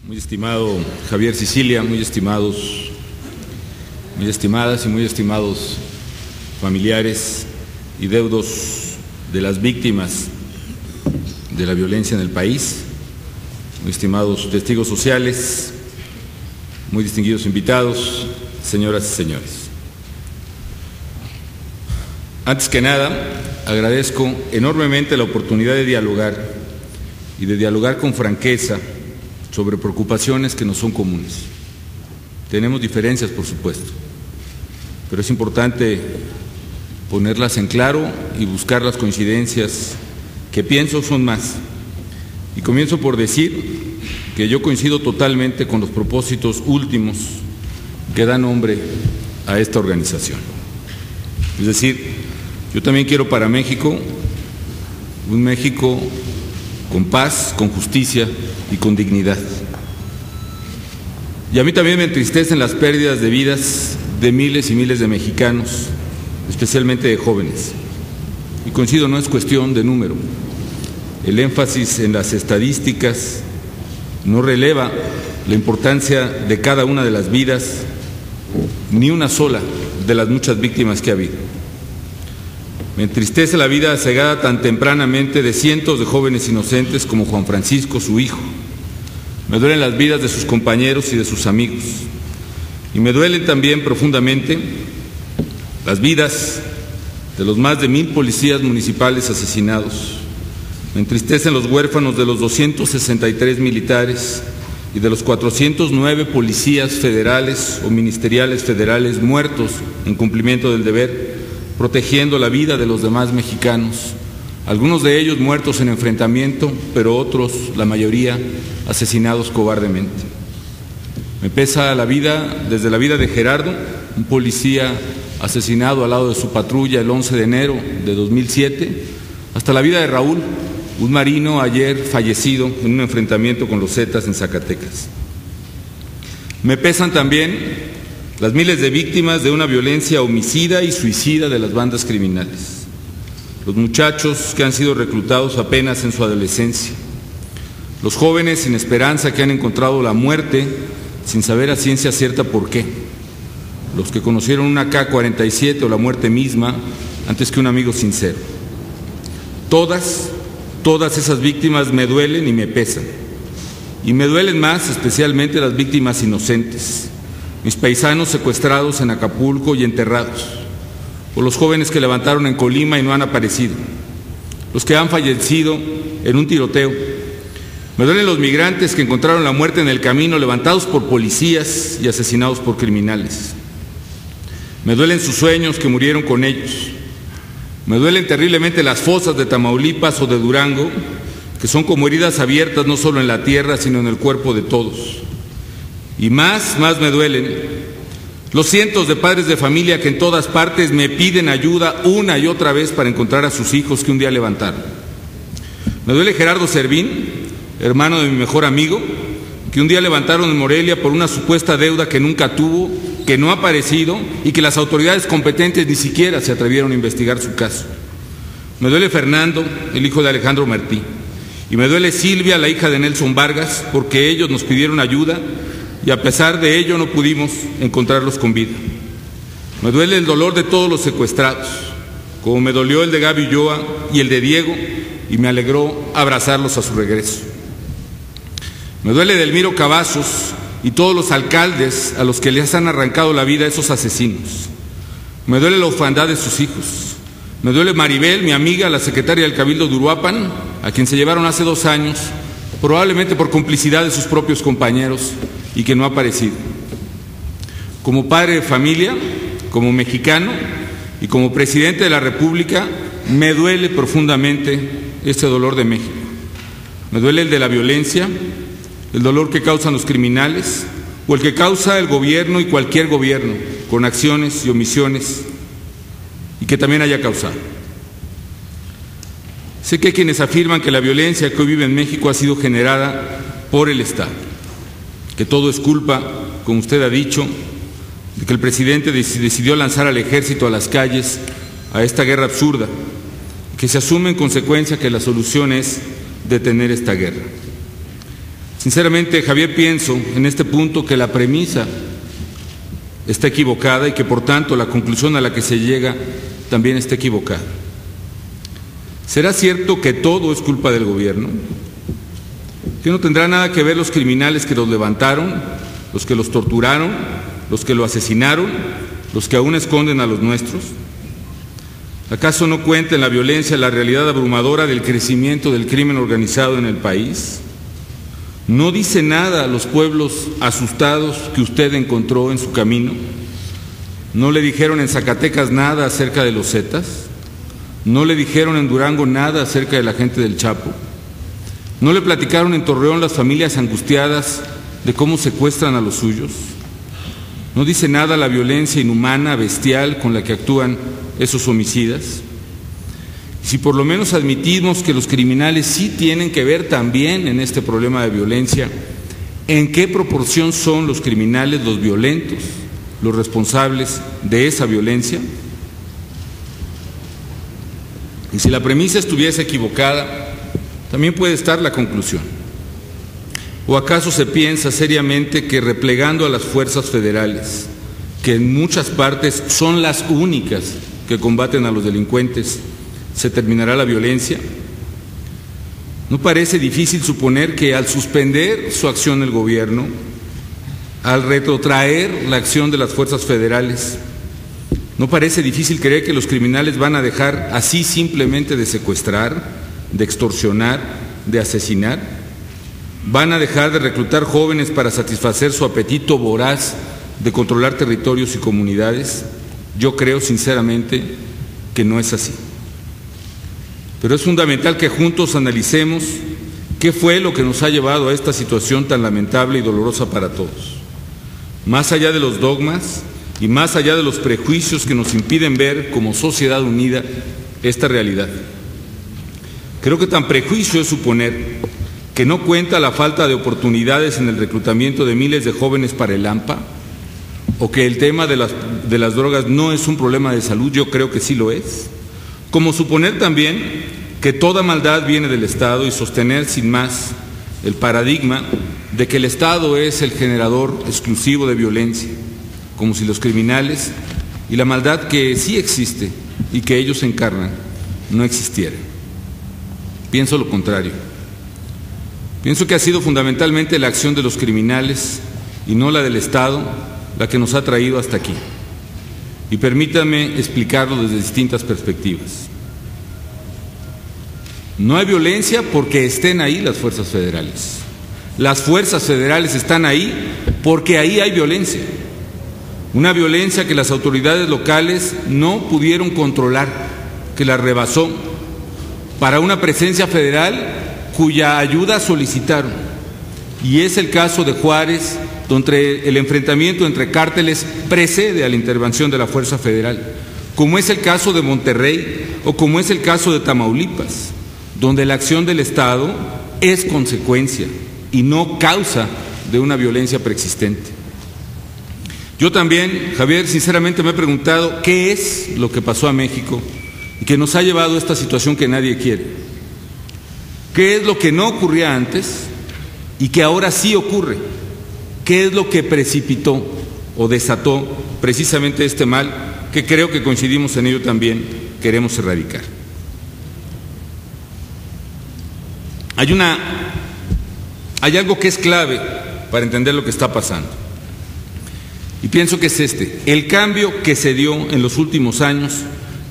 muy estimado Javier Sicilia, muy estimadas y muy estimados familiares y deudos de las víctimas de la violencia en el país, muy estimados testigos sociales, muy distinguidos invitados, señoras y señores. Antes que nada, agradezco enormemente la oportunidad de dialogar y de dialogar con franqueza sobre preocupaciones que nos son comunes. Tenemos diferencias, por supuesto, pero es importante ponerlas en claro y buscar las coincidencias que pienso son más. Y comienzo por decir que yo coincido totalmente con los propósitos últimos que dan nombre a esta organización. Es decir, yo también quiero para México un México con paz, con justicia y con dignidad. Y a mí también me entristecen las pérdidas de vidas de miles y miles de mexicanos, especialmente de jóvenes. Y coincido, no es cuestión de número. El énfasis en las estadísticas no releva la importancia de cada una de las vidas, ni una sola de las muchas víctimas que ha habido. Me entristece la vida cegada tan tempranamente de cientos de jóvenes inocentes como Juan Francisco, su hijo. Me duelen las vidas de sus compañeros y de sus amigos. Y me duelen también profundamente las vidas de los más de 1000 policías municipales asesinados. Me entristecen los huérfanos de los 263 militares y de los 409 policías federales o ministeriales federales muertos en cumplimiento del deber, protegiendo la vida de los demás mexicanos, algunos de ellos muertos en enfrentamiento, pero otros, la mayoría, asesinados cobardemente. Me pesa la vida, desde la vida de Gerardo, un policía asesinado al lado de su patrulla el 11 de enero de 2007, hasta la vida de Raúl, un marino ayer fallecido en un enfrentamiento con los Zetas en Zacatecas. Me pesan también las miles de víctimas de una violencia homicida y suicida de las bandas criminales. Los muchachos que han sido reclutados apenas en su adolescencia. Los jóvenes sin esperanza que han encontrado la muerte sin saber a ciencia cierta por qué. Los que conocieron una AK-47 o la muerte misma antes que un amigo sincero. Todas esas víctimas me duelen y me pesan. Y me duelen más especialmente las víctimas inocentes. Mis paisanos secuestrados en Acapulco y enterrados, o los jóvenes que levantaron en Colima y no han aparecido, los que han fallecido en un tiroteo. Me duelen los migrantes que encontraron la muerte en el camino, levantados por policías y asesinados por criminales. Me duelen sus sueños que murieron con ellos. Me duelen terriblemente las fosas de Tamaulipas o de Durango, que son como heridas abiertas no solo en la tierra, sino en el cuerpo de todos. Y más me duelen los cientos de padres de familia que en todas partes me piden ayuda una y otra vez para encontrar a sus hijos que un día levantaron. Me duele Gerardo Servín, hermano de mi mejor amigo, que un día levantaron en Morelia por una supuesta deuda que nunca tuvo, que no ha aparecido y que las autoridades competentes ni siquiera se atrevieron a investigar su caso. Me duele Fernando, el hijo de Alejandro Martí, y me duele Silvia, la hija de Nelson Vargas, porque ellos nos pidieron ayuda y a pesar de ello no pudimos encontrarlos con vida. Me duele el dolor de todos los secuestrados, como me dolió el de Gaby Ulloa y el de Diego, y me alegró abrazarlos a su regreso. Me duele Delmiro Cavazos y todos los alcaldes a los que les han arrancado la vida a esos asesinos. Me duele la orfandad de sus hijos. Me duele Maribel, mi amiga, la secretaria del Cabildo de Uruapan, a quien se llevaron hace 2 años, probablemente por complicidad de sus propios compañeros, y que no ha aparecido. Como padre de familia, como mexicano y como presidente de la República, me duele profundamente este dolor de México. Me duele el de la violencia, el dolor que causan los criminales o el que causa el gobierno y cualquier gobierno con acciones y omisiones y que también haya causado. Sé que hay quienes afirman que la violencia que hoy vive en México ha sido generada por el Estado, que todo es culpa, como usted ha dicho, de que el presidente decidió lanzar al ejército a las calles a esta guerra absurda, que se asume en consecuencia que la solución es detener esta guerra. Sinceramente, Javier, pienso en este punto que la premisa está equivocada y que por tanto la conclusión a la que se llega también está equivocada. ¿Será cierto que todo es culpa del gobierno? ¿Que no tendrá nada que ver los criminales que los levantaron, los que los torturaron, los que lo asesinaron, los que aún esconden a los nuestros? ¿Acaso no cuenta en la violencia la realidad abrumadora del crecimiento del crimen organizado en el país? ¿No dice nada a los pueblos asustados que usted encontró en su camino? ¿No le dijeron en Zacatecas nada acerca de los Zetas? ¿No le dijeron en Durango nada acerca de la gente del Chapo? ¿No le platicaron en Torreón las familias angustiadas de cómo secuestran a los suyos? ¿No dice nada la violencia inhumana, bestial con la que actúan esos homicidas? Si por lo menos admitimos que los criminales sí tienen que ver también en este problema de violencia, ¿en qué proporción son los criminales, los violentos, los responsables de esa violencia? Y si la premisa estuviese equivocada, también puede estar la conclusión. ¿O acaso se piensa seriamente que replegando a las fuerzas federales, que en muchas partes son las únicas que combaten a los delincuentes, se terminará la violencia? ¿No parece difícil suponer que al suspender su acción el gobierno, al retrotraer la acción de las fuerzas federales, no parece difícil creer que los criminales van a dejar así simplemente de secuestrar, de extorsionar, de asesinar? ¿Van a dejar de reclutar jóvenes para satisfacer su apetito voraz de controlar territorios y comunidades? Yo creo sinceramente que no es así. Pero es fundamental que juntos analicemos qué fue lo que nos ha llevado a esta situación tan lamentable y dolorosa para todos. Más allá de los dogmas y más allá de los prejuicios que nos impiden ver como sociedad unida esta realidad. Creo que tan prejuicio es suponer que no cuenta la falta de oportunidades en el reclutamiento de miles de jóvenes para el AMPA, o que el tema de las drogas no es un problema de salud. Yo creo que sí lo es. Como suponer también que toda maldad viene del Estado y sostener sin más el paradigma de que el Estado es el generador exclusivo de violencia, como si los criminales y la maldad que sí existe y que ellos encarnan no existieran. Pienso lo contrario. Pienso que ha sido fundamentalmente la acción de los criminales y no la del Estado la que nos ha traído hasta aquí. Y permítanme explicarlo desde distintas perspectivas. No hay violencia porque estén ahí las fuerzas federales. Las fuerzas federales están ahí porque ahí hay violencia. Una violencia que las autoridades locales no pudieron controlar, que la rebasó, para una presencia federal cuya ayuda solicitaron. Y es el caso de Juárez, donde el enfrentamiento entre cárteles precede a la intervención de la Fuerza Federal, como es el caso de Monterrey o como es el caso de Tamaulipas, donde la acción del Estado es consecuencia y no causa de una violencia preexistente. Yo también, Javier, sinceramente me he preguntado qué es lo que pasó a México y que nos ha llevado a esta situación que nadie quiere. ¿Qué es lo que no ocurría antes y que ahora sí ocurre? ¿Qué es lo que precipitó o desató precisamente este mal que creo que coincidimos en ello también, queremos erradicar? Hay algo que es clave para entender lo que está pasando. Y pienso que es el cambio que se dio en los últimos años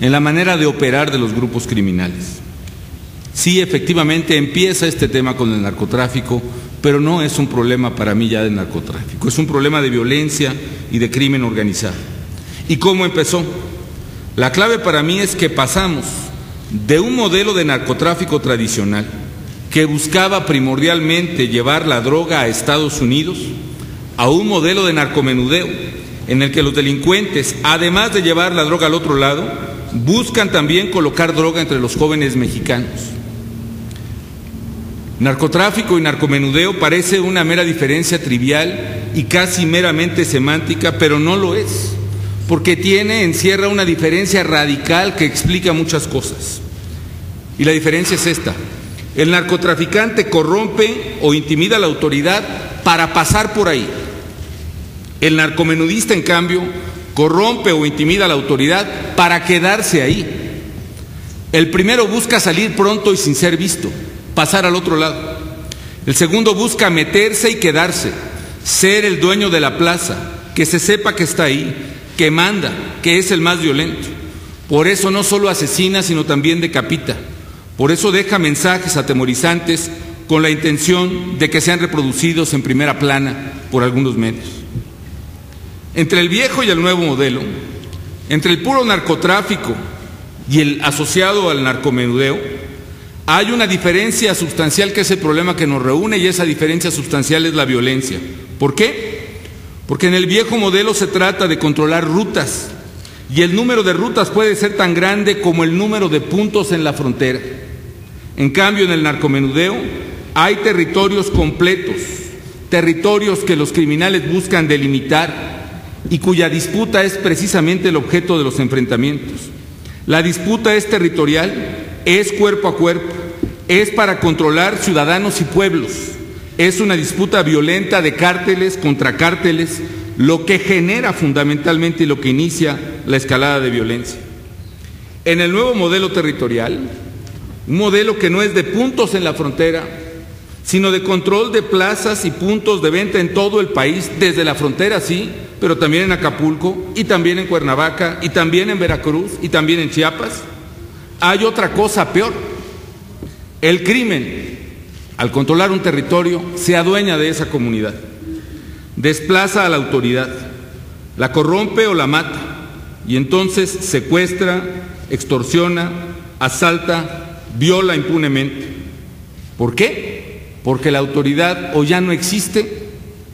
en la manera de operar de los grupos criminales. Sí, efectivamente empieza este tema con el narcotráfico, pero no es un problema para mí ya de narcotráfico, es un problema de violencia y de crimen organizado. ¿Y cómo empezó? La clave para mí es que pasamos de un modelo de narcotráfico tradicional que buscaba primordialmente llevar la droga a Estados Unidos a un modelo de narcomenudeo en el que los delincuentes, además de llevar la droga al otro lado, buscan también colocar droga entre los jóvenes mexicanos. Narcotráfico y narcomenudeo parece una mera diferencia trivial y casi meramente semántica, pero no lo es, porque encierra una diferencia radical que explica muchas cosas. Y la diferencia es esta: El narcotraficante corrompe o intimida a la autoridad para pasar por ahí. El narcomenudista, en cambio, corrompe o intimida a la autoridad para quedarse ahí. El primero busca salir pronto y sin ser visto, pasar al otro lado. El segundo busca meterse y quedarse, ser el dueño de la plaza, que se sepa que está ahí, que manda, que es el más violento. Por eso no solo asesina, sino también decapita. Por eso deja mensajes atemorizantes con la intención de que sean reproducidos en primera plana por algunos medios. Entre el viejo y el nuevo modelo, entre el puro narcotráfico y el asociado al narcomenudeo, hay una diferencia sustancial que es el problema que nos reúne, y esa diferencia sustancial es la violencia. ¿Por qué? Porque en el viejo modelo se trata de controlar rutas, y el número de rutas puede ser tan grande como el número de puntos en la frontera. En cambio, en el narcomenudeo hay territorios completos, territorios que los criminales buscan delimitar y cuya disputa es precisamente el objeto de los enfrentamientos. La disputa es territorial, es cuerpo a cuerpo, es para controlar ciudadanos y pueblos. Es una disputa violenta de cárteles contra cárteles, lo que genera fundamentalmente y lo que inicia la escalada de violencia. En el nuevo modelo territorial, un modelo que no es de puntos en la frontera, sino de control de plazas y puntos de venta en todo el país, desde la frontera sí, pero también en Acapulco, y también en Cuernavaca, y también en Veracruz, y también en Chiapas. Hay otra cosa peor. El crimen, al controlar un territorio, se adueña de esa comunidad, desplaza a la autoridad, la corrompe o la mata, y entonces secuestra, extorsiona, asalta, viola impunemente. ¿Por qué? Porque la autoridad o ya no existe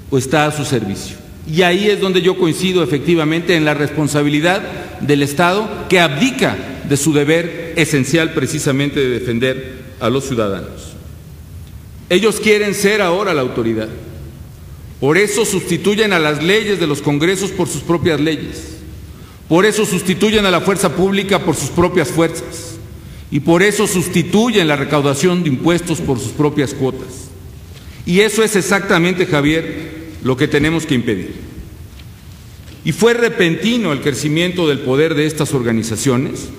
o está a su servicio. Y ahí es donde yo coincido efectivamente en la responsabilidad del Estado, que abdica de su deber esencial precisamente de defender a los ciudadanos. Ellos quieren ser ahora la autoridad. Por eso sustituyen a las leyes de los congresos por sus propias leyes. Por eso sustituyen a la fuerza pública por sus propias fuerzas. Y por eso sustituyen la recaudación de impuestos por sus propias cuotas. Y eso es exactamente, Javier, lo que tenemos que impedir. ¿Y fue repentino el crecimiento del poder de estas organizaciones?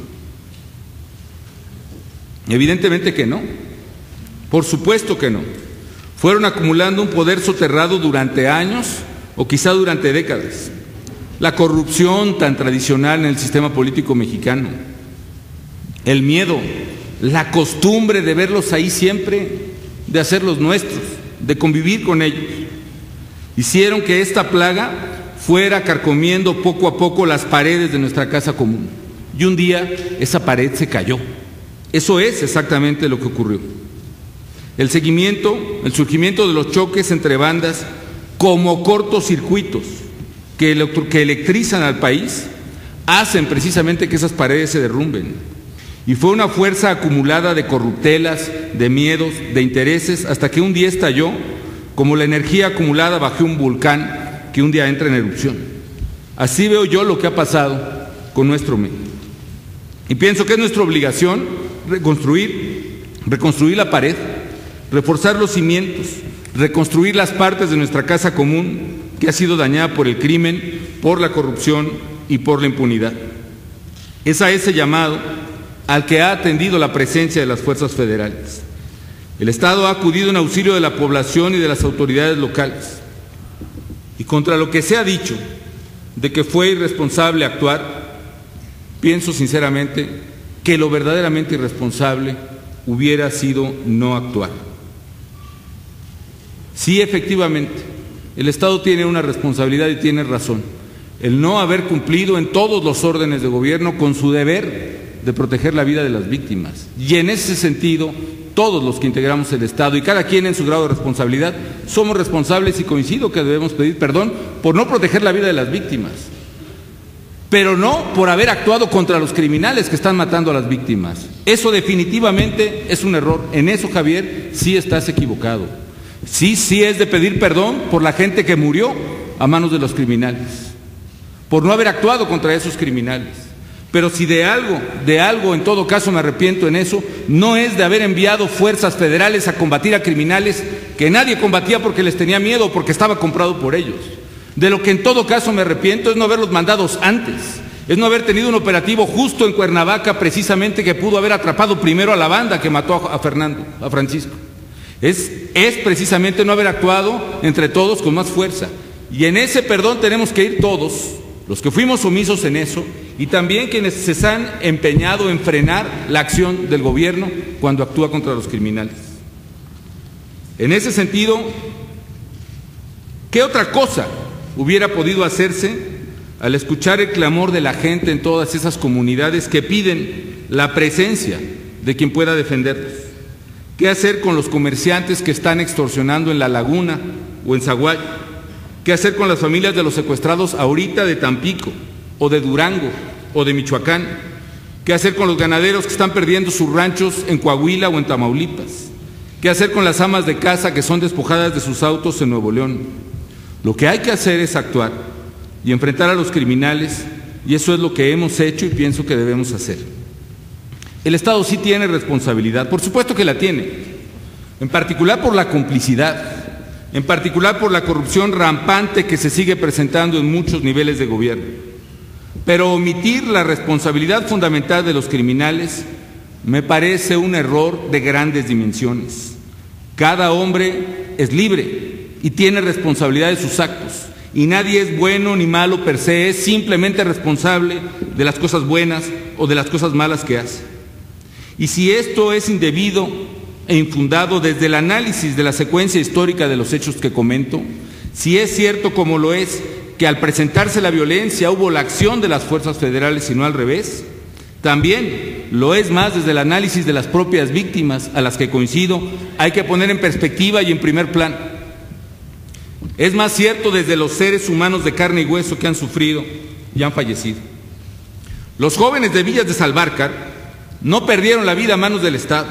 Evidentemente que no. Por supuesto que no. Fueron acumulando un poder soterrado durante años o quizá durante décadas. La corrupción tan tradicional en el sistema político mexicano, el miedo, la costumbre de verlos ahí siempre, de hacerlos nuestros, de convivir con ellos, hicieron que esta plaga fuera carcomiendo poco a poco las paredes de nuestra casa común. Y un día esa pared se cayó. Eso es exactamente lo que ocurrió. El surgimiento de los choques entre bandas como cortocircuitos que electrizan al país, hacen precisamente que esas paredes se derrumben. Y fue una fuerza acumulada de corruptelas, de miedos, de intereses, hasta que un día estalló como la energía acumulada bajo un volcán que un día entra en erupción. Así veo yo lo que ha pasado con nuestro medio. Y pienso que es nuestra obligación reconstruir la pared, reforzar los cimientos, reconstruir las partes de nuestra casa común que ha sido dañada por el crimen, por la corrupción y por la impunidad. Es a ese llamado al que ha atendido la presencia de las fuerzas federales. El Estado ha acudido en auxilio de la población y de las autoridades locales. Y contra lo que se ha dicho de que fue irresponsable actuar, pienso sinceramente que lo verdaderamente irresponsable hubiera sido no actuar. Sí, efectivamente, el Estado tiene una responsabilidad y tiene razón. El no haber cumplido en todos los órdenes de gobierno con su deber de proteger la vida de las víctimas. Y en ese sentido, todos los que integramos el Estado y cada quien en su grado de responsabilidad, somos responsables, y coincido que debemos pedir perdón por no proteger la vida de las víctimas, pero no por haber actuado contra los criminales que están matando a las víctimas. Eso definitivamente es un error. En eso, Javier, sí estás equivocado. Sí es de pedir perdón por la gente que murió a manos de los criminales, por no haber actuado contra esos criminales. Pero si de algo en todo caso me arrepiento en eso, no es de haber enviado fuerzas federales a combatir a criminales que nadie combatía porque les tenía miedo o porque estaba comprado por ellos. De lo que en todo caso me arrepiento es no haberlos mandados antes, es no haber tenido un operativo justo en Cuernavaca precisamente que pudo haber atrapado primero a la banda que mató a Francisco. Es precisamente no haber actuado entre todos con más fuerza. Y en ese perdón tenemos que ir todos, los que fuimos omisos en eso, y también quienes se han empeñado en frenar la acción del gobierno cuando actúa contra los criminales. En ese sentido, ¿qué otra cosa hubiera podido hacerse al escuchar el clamor de la gente en todas esas comunidades que piden la presencia de quien pueda defenderlos? ¿Qué hacer con los comerciantes que están extorsionando en La Laguna o en Zaguayo? ¿Qué hacer con las familias de los secuestrados ahorita de Tampico o de Durango o de Michoacán? ¿Qué hacer con los ganaderos que están perdiendo sus ranchos en Coahuila o en Tamaulipas? ¿Qué hacer con las amas de casa que son despojadas de sus autos en Nuevo León? Lo que hay que hacer es actuar y enfrentar a los criminales, y eso es lo que hemos hecho y pienso que debemos hacer. El Estado sí tiene responsabilidad, por supuesto que la tiene, en particular por la complicidad, en particular por la corrupción rampante que se sigue presentando en muchos niveles de gobierno. Pero omitir la responsabilidad fundamental de los criminales me parece un error de grandes dimensiones. Cada hombre es libre y tiene responsabilidad de sus actos, y nadie es bueno ni malo per se, es simplemente responsable de las cosas buenas o de las cosas malas que hace. Y si esto es indebido e infundado desde el análisis de la secuencia histórica de los hechos que comento, si es cierto como lo es que al presentarse la violencia hubo la acción de las fuerzas federales y no al revés, también lo es más desde el análisis de las propias víctimas, a las que coincido, hay que poner en perspectiva y en primer plano. Es más cierto desde los seres humanos de carne y hueso que han sufrido y han fallecido. Los jóvenes de Villas de Salvarcar no perdieron la vida a manos del Estado.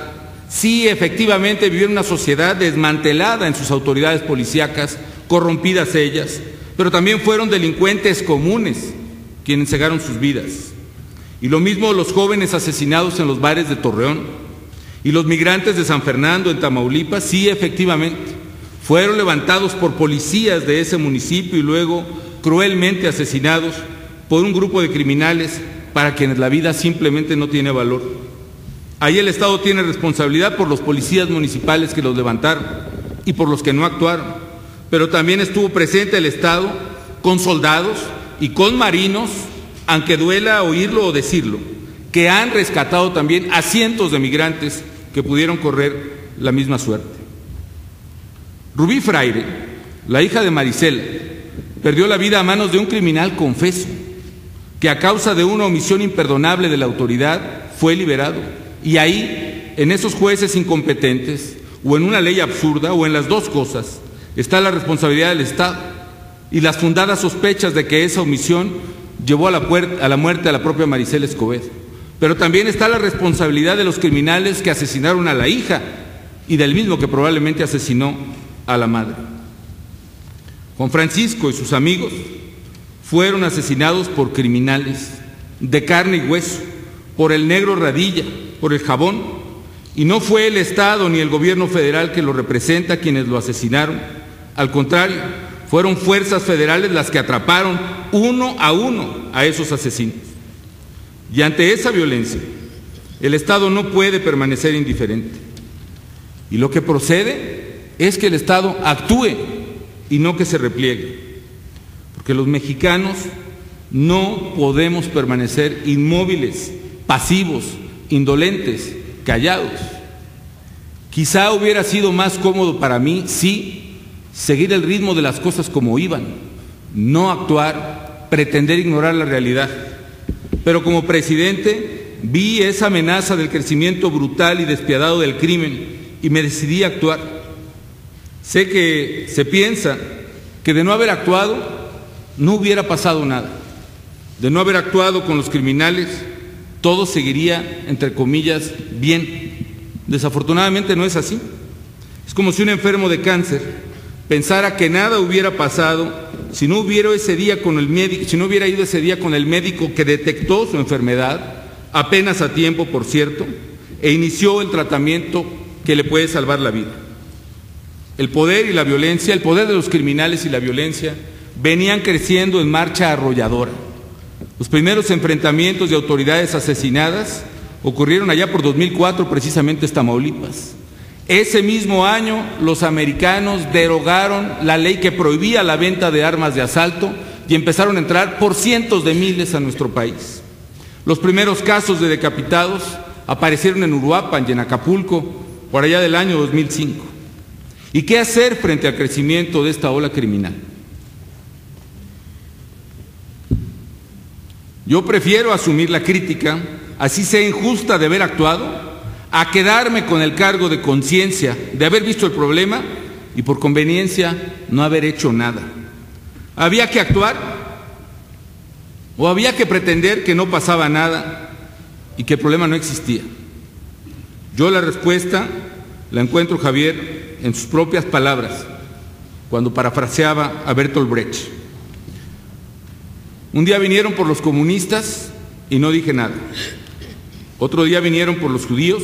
Sí, efectivamente, vivieron una sociedad desmantelada en sus autoridades policíacas, corrompidas ellas, pero también fueron delincuentes comunes quienes cegaron sus vidas. Y lo mismo los jóvenes asesinados en los bares de Torreón y los migrantes de San Fernando en Tamaulipas, sí, efectivamente, fueron levantados por policías de ese municipio y luego cruelmente asesinados por un grupo de criminales para quienes la vida simplemente no tiene valor. Ahí el Estado tiene responsabilidad por los policías municipales que los levantaron y por los que no actuaron, pero también estuvo presente el Estado con soldados y con marinos, aunque duela oírlo o decirlo, que han rescatado también a cientos de migrantes que pudieron correr la misma suerte. Rubí Fraire, la hija de Marisela, perdió la vida a manos de un criminal confeso, que a causa de una omisión imperdonable de la autoridad fue liberado. Y ahí, en esos jueces incompetentes, o en una ley absurda, o en las dos cosas, está la responsabilidad del Estado y las fundadas sospechas de que esa omisión llevó a la muerte a la propia Marisela Escobedo. Pero también está la responsabilidad de los criminales que asesinaron a la hija y del mismo que probablemente asesinó a la madre. Juan Francisco y sus amigos fueron asesinados por criminales de carne y hueso, por el negro Radilla, por el Jabón, y no fue el Estado ni el gobierno federal que lo representa quienes lo asesinaron. Al contrario, fueron fuerzas federales las que atraparon uno a esos asesinos. Y ante esa violencia, el Estado no puede permanecer indiferente. Y lo que procede es que el Estado actúe y no que se repliegue. Porque los mexicanos no podemos permanecer inmóviles, pasivos, indolentes, callados. Quizá hubiera sido más cómodo para mí, sí, seguir el ritmo de las cosas como iban, no actuar, pretender ignorar la realidad. Pero como presidente vi esa amenaza del crecimiento brutal y despiadado del crimen y me decidí a actuar. Sé que se piensa que de no haber actuado no hubiera pasado nada. De no haber actuado con los criminales, todo seguiría, entre comillas, bien. Desafortunadamente no es así. Es como si un enfermo de cáncer pensara que nada hubiera pasado si no hubiera ido ese día con el médico que detectó su enfermedad, apenas a tiempo, por cierto, e inició el tratamiento que le puede salvar la vida. El poder y la violencia, el poder de los criminales y la violencia venían creciendo en marcha arrolladora. Los primeros enfrentamientos de autoridades asesinadas ocurrieron allá por 2004, precisamente en Tamaulipas. Ese mismo año, los americanos derogaron la ley que prohibía la venta de armas de asalto y empezaron a entrar por cientos de miles a nuestro país. Los primeros casos de decapitados aparecieron en Uruapan y en Acapulco por allá del año 2005. ¿Y qué hacer frente al crecimiento de esta ola criminal? Yo prefiero asumir la crítica, así sea injusta de haber actuado, a quedarme con el cargo de conciencia de haber visto el problema y por conveniencia no haber hecho nada. ¿Había que actuar? ¿O había que pretender que no pasaba nada y que el problema no existía? Yo la respuesta la encuentro, Javier, en sus propias palabras, cuando parafraseaba a Bertolt Brecht. Un día vinieron por los comunistas y no dije nada. Otro día vinieron por los judíos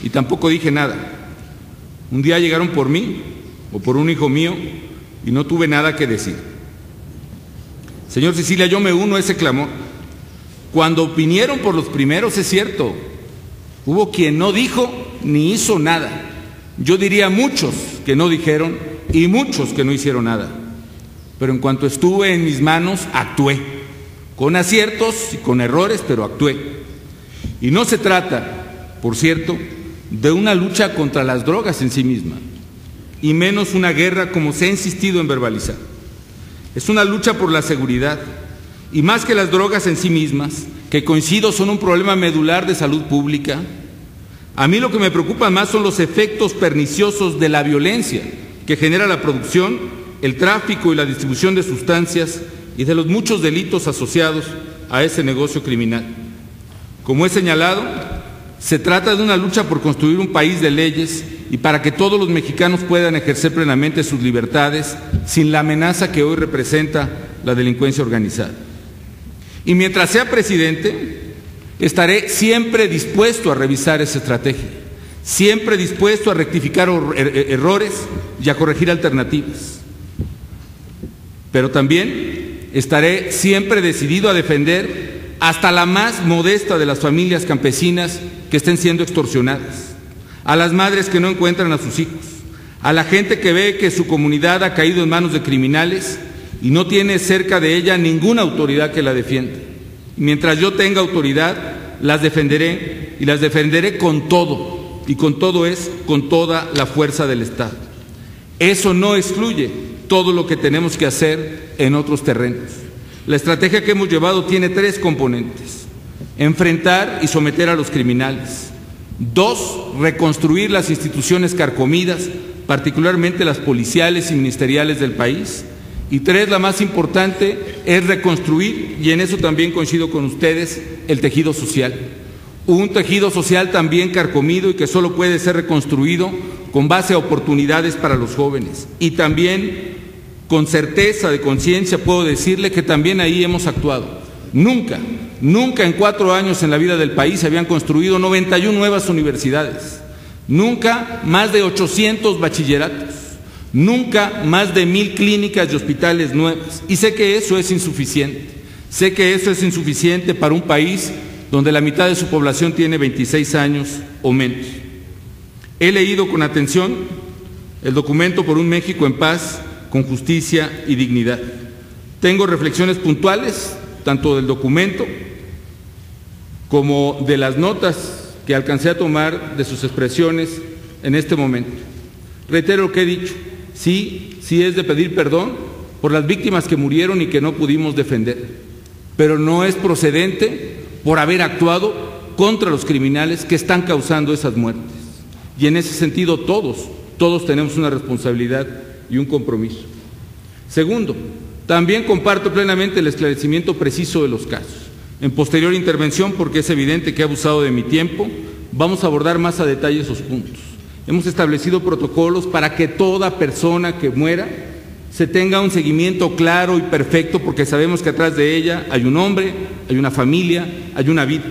y tampoco dije nada. Un día llegaron por mí o por un hijo mío y no tuve nada que decir. Señor Sicilia, yo me uno a ese clamor. Cuando vinieron por los primeros, es cierto, hubo quien no dijo ni hizo nada. Yo diría muchos que no dijeron y muchos que no hicieron nada. Pero en cuanto estuve en mis manos, actué. Con aciertos y con errores, pero actué. Y no se trata, por cierto, de una lucha contra las drogas en sí misma, y menos una guerra como se ha insistido en verbalizar. Es una lucha por la seguridad, y más que las drogas en sí mismas, que coincido son un problema medular de salud pública, a mí lo que me preocupa más son los efectos perniciosos de la violencia que genera la producción, el tráfico y la distribución de sustancias y de los muchos delitos asociados a ese negocio criminal. Como he señalado, se trata de una lucha por construir un país de leyes y para que todos los mexicanos puedan ejercer plenamente sus libertades sin la amenaza que hoy representa la delincuencia organizada. Y mientras sea presidente, estaré siempre dispuesto a revisar esa estrategia, siempre dispuesto a rectificar errores y a corregir alternativas. Pero también estaré siempre decidido a defender hasta la más modesta de las familias campesinas que estén siendo extorsionadas, a las madres que no encuentran a sus hijos, a la gente que ve que su comunidad ha caído en manos de criminales y no tiene cerca de ella ninguna autoridad que la defienda. Mientras yo tenga autoridad, las defenderé y las defenderé con todo, y con todo es con toda la fuerza del Estado. Eso no excluye todo lo que tenemos que hacer en otros terrenos. La estrategia que hemos llevado tiene 3 componentes: enfrentar y someter a los criminales; 2, reconstruir las instituciones carcomidas, particularmente las policiales y ministeriales del país; y 3, la más importante, es reconstruir, y en eso también coincido con ustedes, el tejido social. Un tejido social también carcomido y que solo puede ser reconstruido con base a oportunidades para los jóvenes. Y también, con certeza de conciencia, puedo decirle que también ahí hemos actuado. Nunca en 4 años en la vida del país se habían construido 91 nuevas universidades, nunca más de 800 bachilleratos, nunca más de 1000 clínicas y hospitales nuevas. Y sé que eso es insuficiente para un país donde la mitad de su población tiene 26 años o menos. He leído con atención el documento Por un México en Paz, con Justicia y Dignidad. Tengo reflexiones puntuales, tanto del documento como de las notas que alcancé a tomar de sus expresiones en este momento. Reitero lo que he dicho: sí es de pedir perdón por las víctimas que murieron y que no pudimos defender, pero no es procedente por haber actuado contra los criminales que están causando esas muertes. Y en ese sentido todos tenemos una responsabilidad y un compromiso. Segundo, también comparto plenamente el esclarecimiento preciso de los casos. En posterior intervención, porque es evidente que he abusado de mi tiempo, vamos a abordar más a detalle esos puntos. Hemos establecido protocolos para que toda persona que muera se tenga un seguimiento claro y perfecto, porque sabemos que atrás de ella hay un hombre, hay una familia, hay una vida.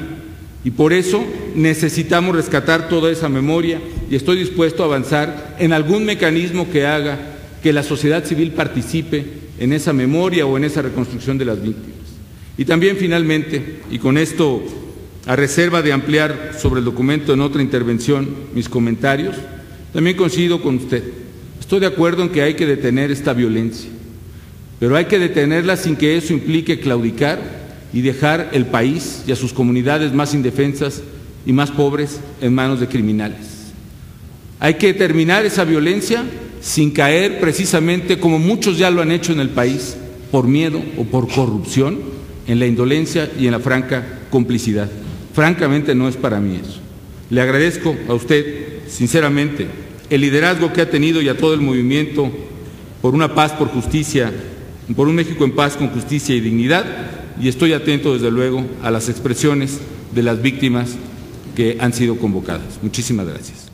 Y por eso necesitamos rescatar toda esa memoria y estoy dispuesto a avanzar en algún mecanismo que haga que la sociedad civil participe en esa memoria o en esa reconstrucción de las víctimas. Y también finalmente, y con esto a reserva de ampliar sobre el documento en otra intervención mis comentarios, también coincido con usted. Estoy de acuerdo en que hay que detener esta violencia, pero hay que detenerla sin que eso implique claudicar y dejar el país y a sus comunidades más indefensas y más pobres en manos de criminales. Hay que terminar esa violencia sin caer precisamente, como muchos ya lo han hecho en el país, por miedo o por corrupción, en la indolencia y en la franca complicidad. Francamente no es para mí eso. Le agradezco a usted, sinceramente, el liderazgo que ha tenido y a todo el movimiento por una paz, por justicia, por un México en paz con justicia y dignidad, y estoy atento desde luego a las expresiones de las víctimas que han sido convocadas. Muchísimas gracias.